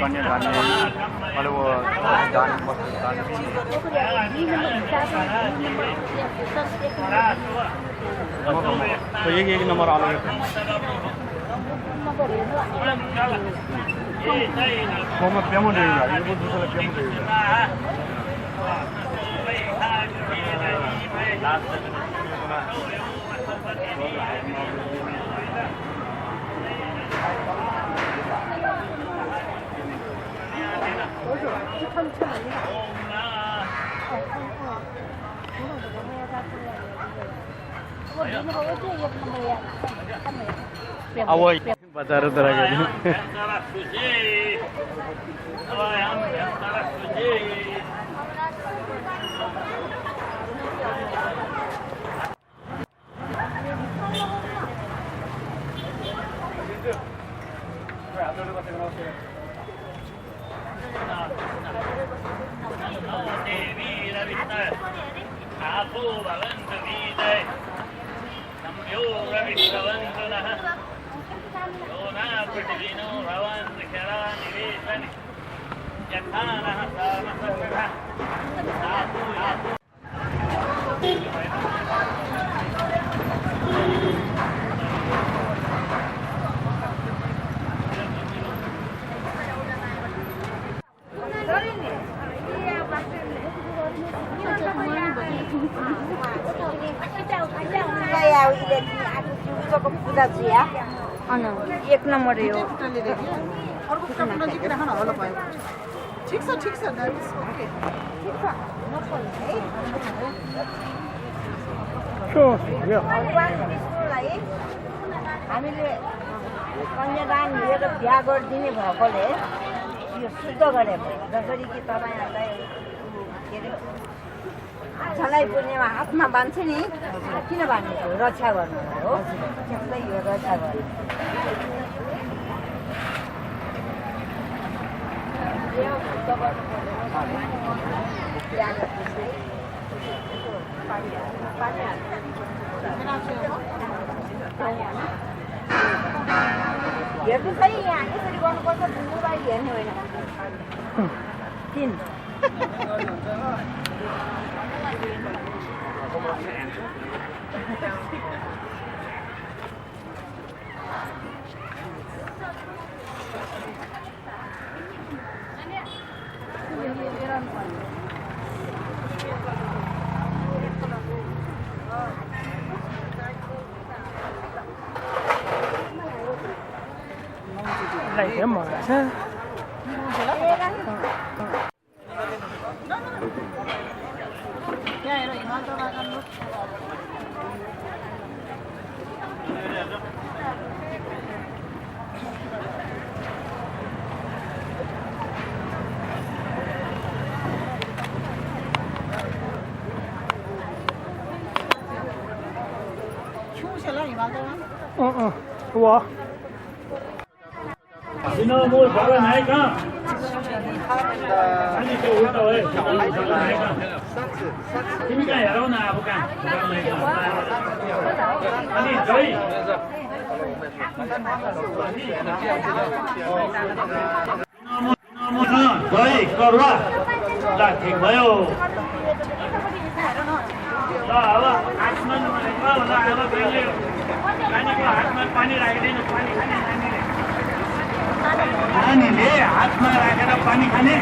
कन्यादान मतलब वो दान तो एक नंबर आ गया मैं पेमेंट देगा ये वो दूसरा पेमेंट देगा वो बता रहा तरह के एक नंबर हो हामीले कन्यादान लिएर बिहा गरिदिने भएकोले यो शुद्ध गरेको जसरी कि तपाईँहरूलाई के अरे झलाई पूर्णिमा हातमा बाँध्छ नि किन बाँध्नु रक्षा गर्नु हो त्यसलाई यो रक्षा गर्नु हेर्नु चाहिँ यहाँ यसरी गर्नुपर्छ मोबाइल हेर्ने होइन 3 我。你那我找了哪一个？你给我找哎，找哪一个？你们干也呢？不干？不干哪个？你可以。可以，够了吧？那挺没有。ल अब हातमा ल अब बेलले नानीको हातमा पानी राखिदिनु पानी खाने नानीले हातमा राखेर पानी खाने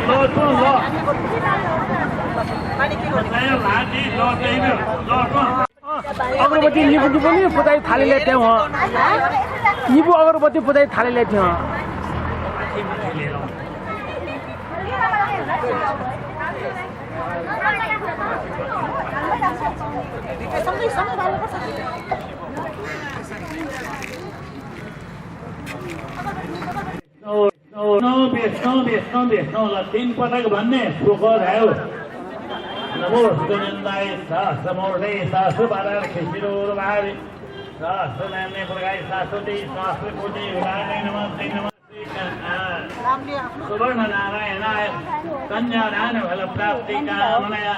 ल त ल लाठी ल त्यही ल अगरबत्ती निबु पनि पुजाइ थालेले त्यहाँ निबु अगरबत्ती पुजाइ थालेले थियो बेच्नु ल 3 पटक भन्ने पोखर आयो नमो सुगन्धाय सहस्रमूर्धे सहस्रपादार खिचिरोर भारि सहस्रनाम्ने प्रगाय शाश्वती सहस्रकोटि विधानै नमस्ते नमस्ते सुवर्ण नारायणाय कन्यादान फल प्राप्ति कामनाय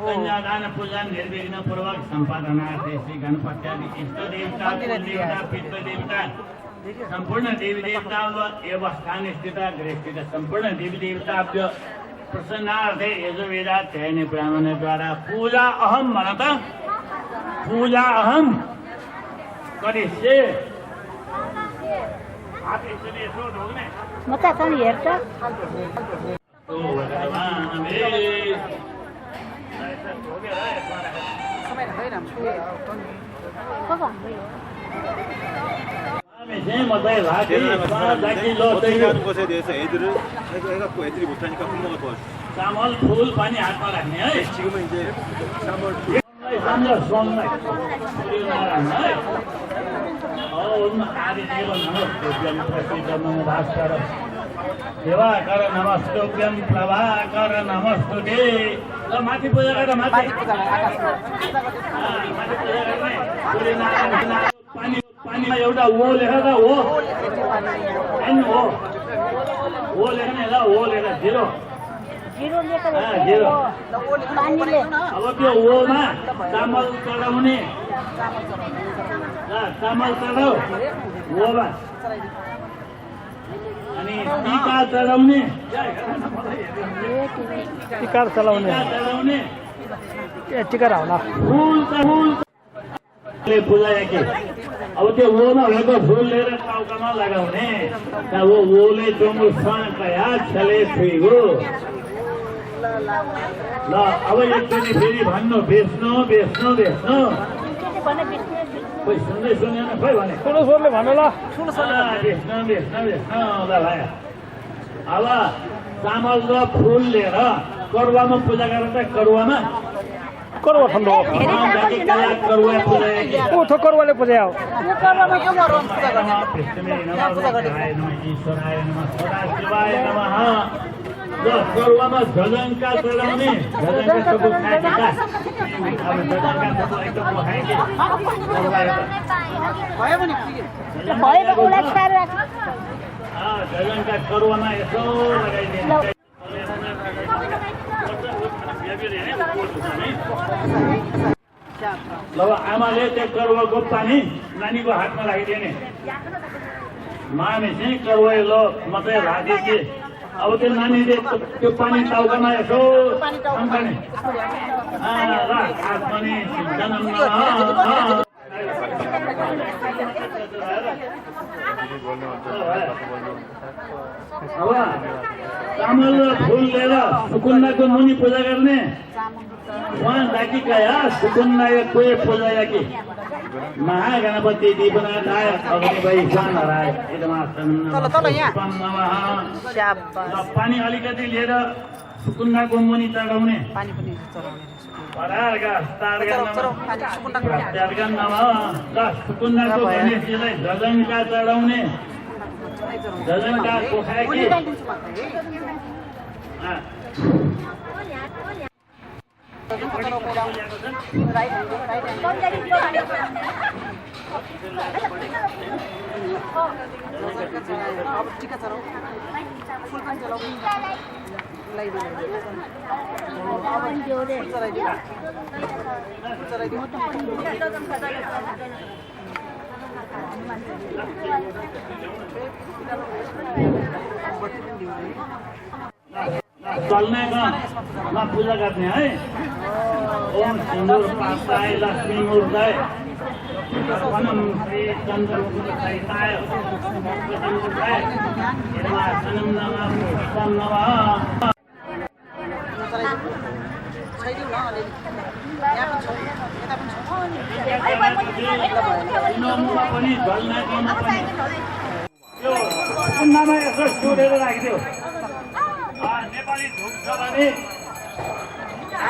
कन्यादान पूजन निर्विघ्न पूर्वक संपादनार्थे श्री गणपत्यादि इष्ट देवता कुल देवता पितृ देवता सम्पूर्ण देवी देवताभ्यो एव स्थानस्थिता गृहस्थिता सम्पूर्ण देवी देवताभ्यो प्रसन्नार्थे यजुर्वेदाध्ययन ब्राह्मणद्वारा पूजा अहम भन त पूजा अहम करिष्ये हात यसरी यसो ढोग्ने म त पनि हेर्छ ओ भगवान् हे 것에 대해서 애들을 해갖고 애들이 못하니까 부모가 도와줘. चामल फुल पानी हातमा राख्ने है 지금은 이제 3월 देवाकर नमस्तुभ्यं प्रभाकर नमस्तुते ल माथि पूजा गर माथि पूजा गर्ने पानीमा एउटा ओ लेखेर हो हैन हो लेख्ने ल हो लेखेर जिरो जिरो अब त्यो ओमा चामल चढाउने चामल चढाऊ ओमा अनि टीका चढाउने टिका चलाउने टिका होला फुलले पूजाएकी अब त्यो ओमा भएको फुल लिएर टाउकामा लगाउने वो ओले डोमुसँग कया छले छुइगो ल अब एकचोटि फेरि भन्नु बेच्नु बेच्नु बेच्नु खोइ सुन्दै सुनेन खोइ भने ठुलो स्वरले भन्नु ल बेच्नु बेच्नु बेच्नु ल भाइ अब चामल र फुल लिएर करुवामा पूजा गरेर त करुवामा करुवा ठन्डो करुवा पूजा ऊ थो करुवाले पूजा हो शिवाय नमः करुवामा झजङ्का चढाउने झजङ्का सब खाएका अब झजङ्का सब एकदम खाएकी झजङ्का करुवामा यसो लगाइदिने ल आमाले त्यो करुवाको पानी नानीको हातमा राखिदिने मामे चाहिँ करुवा ल मात्रै राखिदिए अब त्यो नानीले त्यो पानी टाउकामा यसो सम्झने ल हातमा नि अब चामल र फुल लिएर सुकुन्दाको मुनि पूजा गर्ने उहाँ जाकी कया सुकुन्दाको कोही पूजा याकी महागणपति दीपनाथाय अग्निबाई स्वानहराय पानी अलिकति लिएर सुकुन्दाको मुनि चढाउने सुकुन्दाको गणेशजीलाई झजङ्का चढाउने झजङ्का पोखाकी चल्नेमा पूजा गर्ने है ओम सिन्दुर पाताय लक्ष्मी मूर्ताय वनम श्री चन्द्रमुखिताय हेमासनं नमः पुष्पं नमः पनि झल्नाकोमा पनि त्यो कुन्दामा यसो जोडेर राखिदियो नेपाली धुप छ भने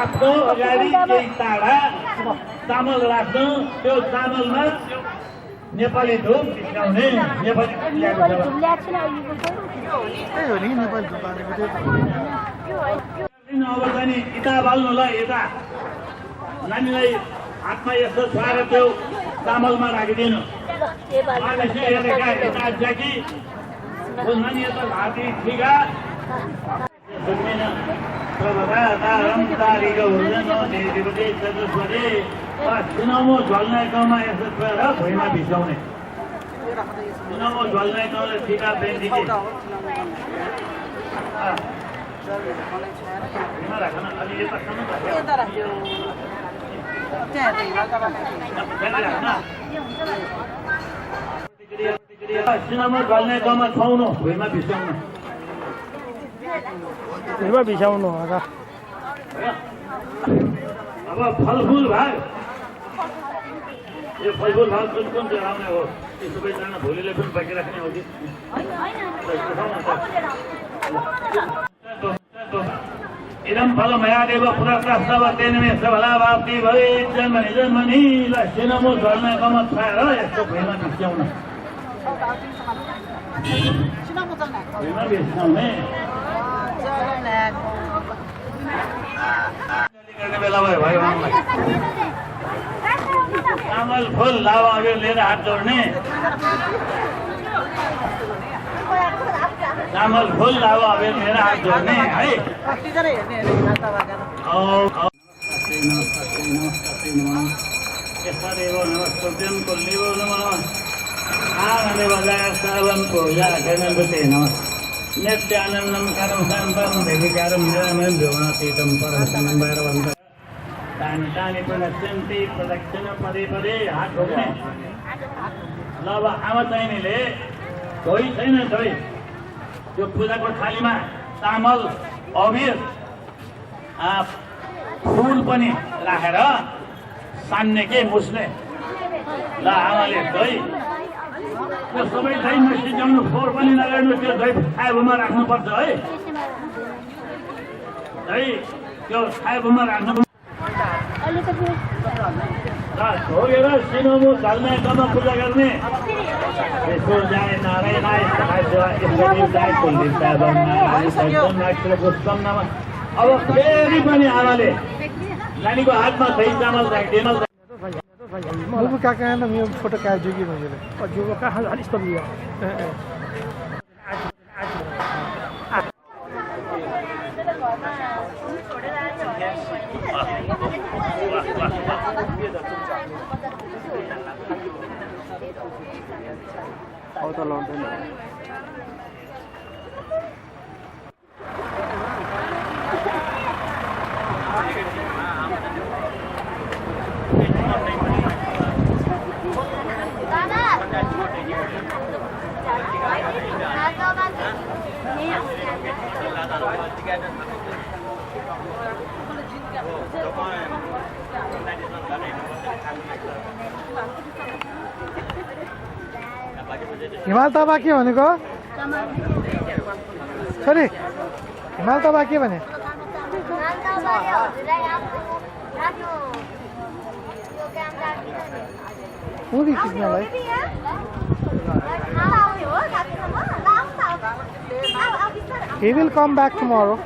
आफ्नो अगाडि केही टाढा चामल राख्नु त्यो चामलमा नेपाली धुप भित्राउने नेपाली अब चाहिँ इता बाल्नु ल यता नानीलाई हातमा यस्तो छुवाएर त्यो चामलमा राखिदिनु नानी यता घाँटी ठिका सुनाउनु झल्ने गाउँमा यसो छोएर भुइँमा भिजाउने सिनामो झोल्ने कमले टिका बेन्दिकी राखन अलि यता खानु सिनामो झोल्ने कममा खुवाउनु भुइँमा भिसाउनु भुइँमा भिसाउनु र अब फलफुल भाग यो फलफुल भाग कुन कुन चढाउने हो त्यो सबैजना भोलिले पनि पाकिराख्ने हो कि इदं फलमयादेव पुरस्तास्तव तेन मे सबलावाप्ति भवेत् जन्मनि जन्मनि ल सिनामो झोल्ने कममा खाएर यस्तो भुइँमा भिसाउनु भुइँमा भिसाउने गर्ने बेला भयो उहाँलाई चामल फुल लावा अघि लिएर हात जोड्ने चामल फुल लावा अघि लिएर हात जोड्ने है यस्तदेव नमस्तुभ्यं कुल्लिवो नमः आनन्देव सर्वं पूजा गणपते नमः नित्यानन्दं करं शान्तं देविकारं निरमं भुवनातीतं परमं भैरवं तानि प्रदक्षिणन्ति प्रदक्षिण पदे पदे हात ढोक्ने ल अब आमा चाहिनेले धोइ छैन धोइ त्यो पूजाको थालीमा चामल अबिर फुल पनि राखेर सान्ने के मुस्ने ल आमाले धोइ त्यो सबै दही नसिजाउनु फोहोर पनि नगर्नु त्यो दही छायाभूमा राख्नुपर्छ है दही त्यो छायाभूमा राख्नु धोएर सिनामो झोल्ने कममा पूजा गर्ने यसो जाय नारायणाय पुष्पम नमः अब फेरि पनि आमाले नानीको हातमा दही चामल राखिदिनु Bubu kakak na may photo kaya jogi mo yun. O jogi ka halis pa niya. Auto long time. हिमाल तबा के भनेको छोरी हिमाल तबा के भने movie खिच्नलाई He will come back tomorrow.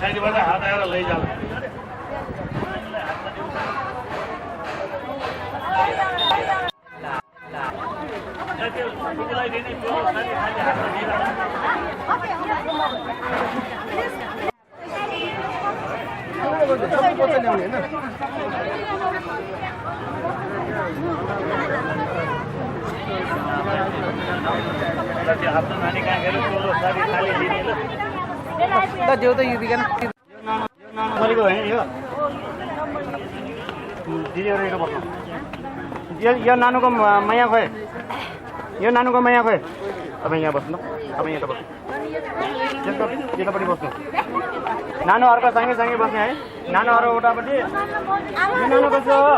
साइडबाट हात आएर लैजाऊ आफ्नो नानी कहाँ गएर सोलो साडी खाली दिने ल देऊ त यो बिगान गरेको होइन यो दिदीहरू बस्नु यो नानुको माया खोइ यो नानुको माया खोइ तपाईँ यहाँ बस्नु तपाईँ यता बस्नु यतापट्टि बस्नु नानु अर्को सँगै बस्ने है नानु अरू उतापट्टि नानु बस्नु हो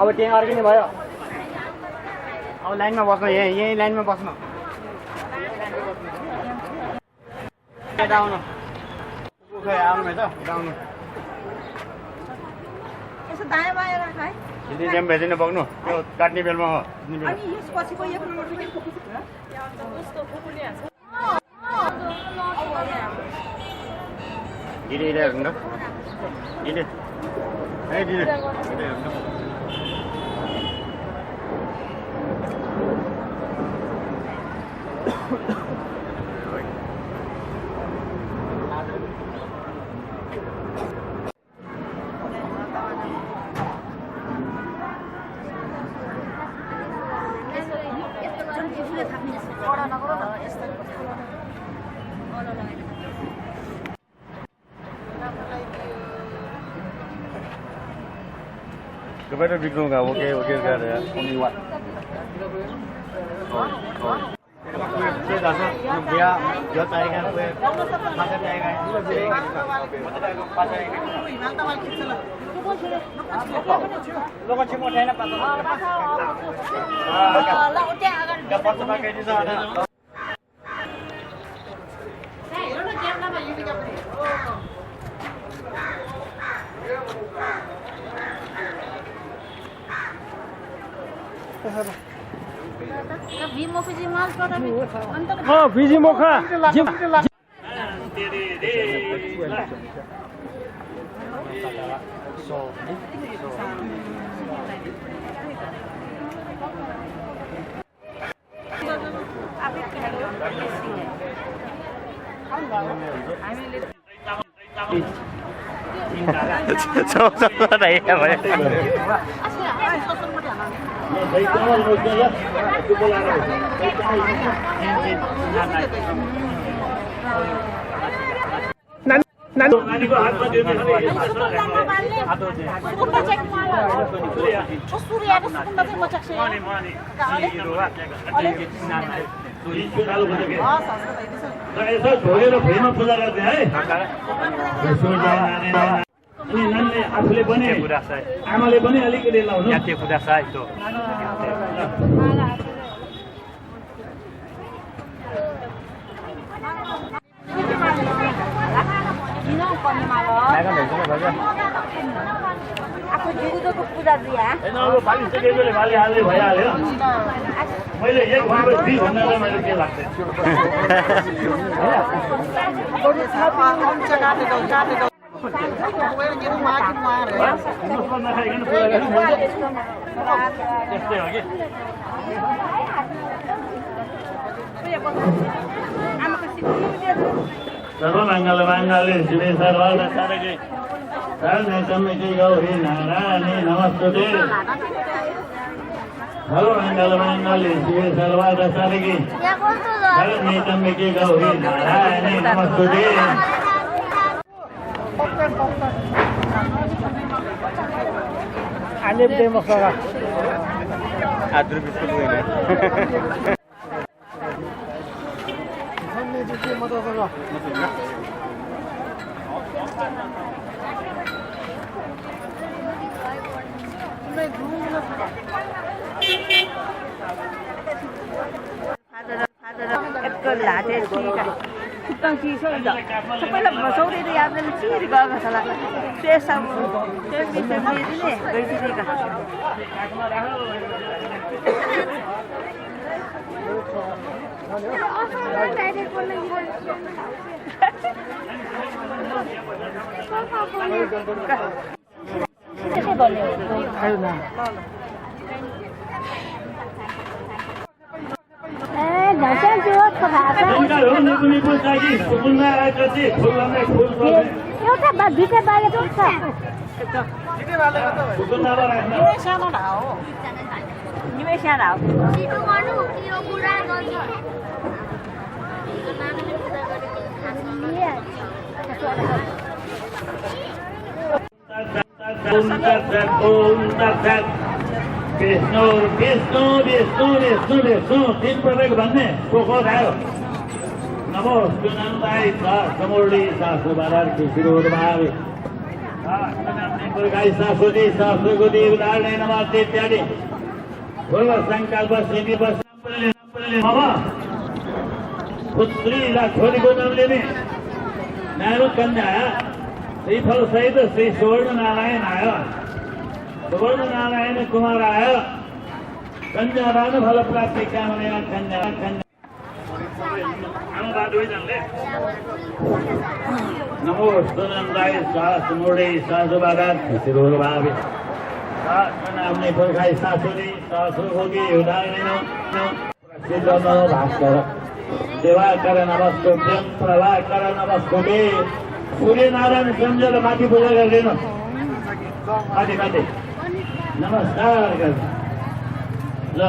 अब त्यहाँ अर्किने भयो अब लाइनमा बस्नु यही लाइनमा बस्नु यता आउनु आउनुभएछ यता आउनु हिँड्ने भेजिन बग्नु त्यो काट्ने बेलमा हो Đi đây nó. Đi đi. Đây đi đi. Đây nó. Kepada bingung nggak? Oke nggak ada. Only one. Dia dasar dia tayangan gue pasar tayangan itu lebih pasar ini. Lokasi mau tayangan apa? Dapat sebagai di sana. भिजी Mokha Sama-sama đấy em ấy. नानीको हातमा दिनु यसो ढोगेर भुइँमा पूजा गर्थे है। अनि नानीले आफूले पनि आमाले पनि अलिकति लाउनु। aku juga ke kuda dia. अब पालिसकेकोले भाले हाल्दै भइहाल्यो। मैले एक भनेपछि दुई भन्दा मैले के लाग्छ? त्यस्तै हो कि सर्वमङ्गल माङ्गल्ये शिवे सर्वार्थसाधके शरण्ये त्र्यम्बके गौरी नारायणी नमस्तुते। सर्वमङ्गल माङ्गल्ये शिवे सर्वार्थसाधके शरण्ये त्र्यम्बके गौरी नारायणी नमस्तुते। आले दे मसला आदर बिस्कुट होइन सबैलाई बसाउँदै यादले चिरी गएको छ पेसा गइदिएका एउटा दुईटा बाले पनि छ सानो हो निमै सानो हो छिटो गर्नु यो कुरा गर्नु नानीले पूजा गरेको विष्णु विष्णु विष्णु विष्णु विष्णु तीन प्रकार भन्ने को आयो। नमो सुनन्दाय सा समुर्डी सा सुबालार की शिरोधभावे गाई सा सुदी सा सुगुदी उदाहरणे नमस्ते इत्यादि पूर्व संकल्प सिद्धि बस मामा पुत्रीलाई छोरीको नाम लिने न्यानो कन्या श्रीफल सहित श्री सुवर्ण नारायण आयो। सुवर्ण नारायण कुमार आयो। कन्या दान फल प्राप्ति कामना कन्या कन्या आम्ही बाजू चालले नमो स्तनंदाय सास मोडे सासु बागात तिरोर भावे नामने परखाय सासुरी सासु भोगी उदाहरण प्रसिद्ध नव भास्कर देवाकर नमस्कृत्यं प्रभाकर नमस्कृते सूर्यनारायण समजेर माथि पूजा गर्दैन माथि माथि नमस्कार गर्नु ल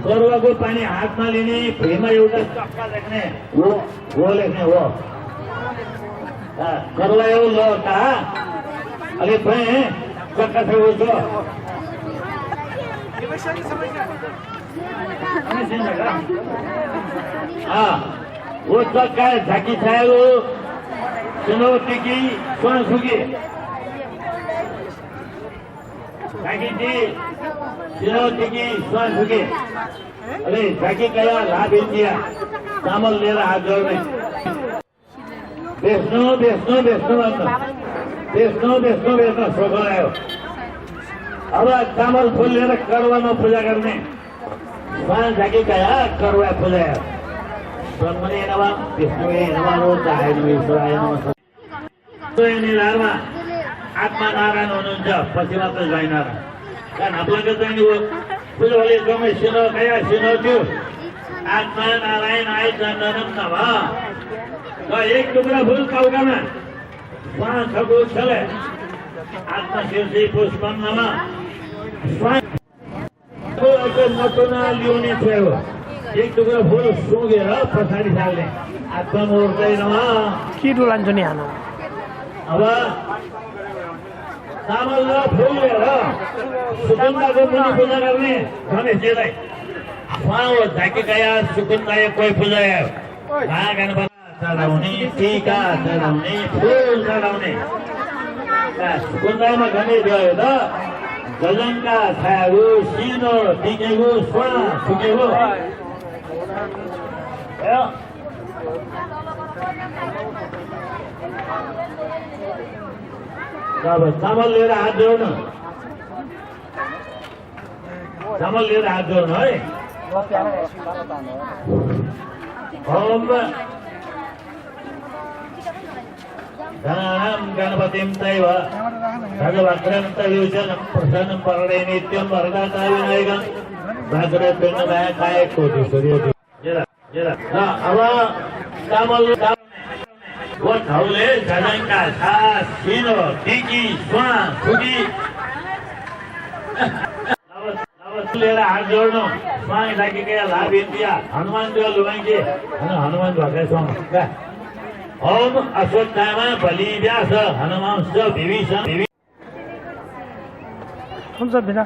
करुवाको पानी हातमा लिने भुइँमा एउटा चक्का लेख्ने हो लेख्ने हो करुवा हो ल कहाँ अलिक भए चक्का छ उसको वो चक्का झाकी छायो सुनो टिकी सुन सुकी झाकी जी सुनो टिकी सुन सुकी अरे झाकी कया लाभ इन्डिया चामल लिएर हात जोड्ने बेच्नु बेच्नु बेच्नु भन्छ बेच्नु बेच्नु बेच्नु सोख आयो अब चामल फुल लिएर करुवामा पूजा गर्ने स्वान झाकी कया करुवा पूजा ब्रह्मणे नमः विष्णुवे नमः रुद्राय ईश्वराय नमः निधारमा आत्मा नारायण हुनुहुन्छ पछि मात्र जय नारायण कारण आपल्याकडे चाहिँ पूजाले जमै सिनो कया सिनो थियो आत्मा नारायण आय चन्दनम नमः एक टुक्रा फुल टाउकामा स्वाखको छले आत्मा शीर्षे पुष्पम नमः स्वाखको नटुना ल्याउने थियो एक टुक्रा फुल सुँगेर पछाडि साल्ने आत्मा मूर्तै नमः किटो लान्छ नि हान अब चामल र फुल लिएर सुकुन्दाको मुनि पूजा गर्ने गणेशजीलाई उहाँ झाकी गया सुकुन्दाय कोही पूजा गणपति चढाउने टीका चढाउने फुल चढाउने सुकुन्दामा गणेश गयो त गजङ्का छायागो सिनो टिकेको स्वा सुकेको अब चामल लिएर हात जोड्नु चामल लिएर हात जोड्नु है ओम गणानां गणपतिं दैव भगवत्रं तयुजनं प्रसन्नं परणे नित्यं वरदाता विनायकं भद्रपिण्डमय काय कोटि सूर्य अब चामल वो ठाउँले गजङ्का छास सिनो टिकी स्वा सुकी लिएर हात जोड्नु स्वाङ लागेका लाभ इन्डिया हनुमान जो लुवाङ्गे हनुमान भएकै स्वाङ ओम अश्वत्थामा बलि व्यास हनुमान विभीषण हुन्छ बिना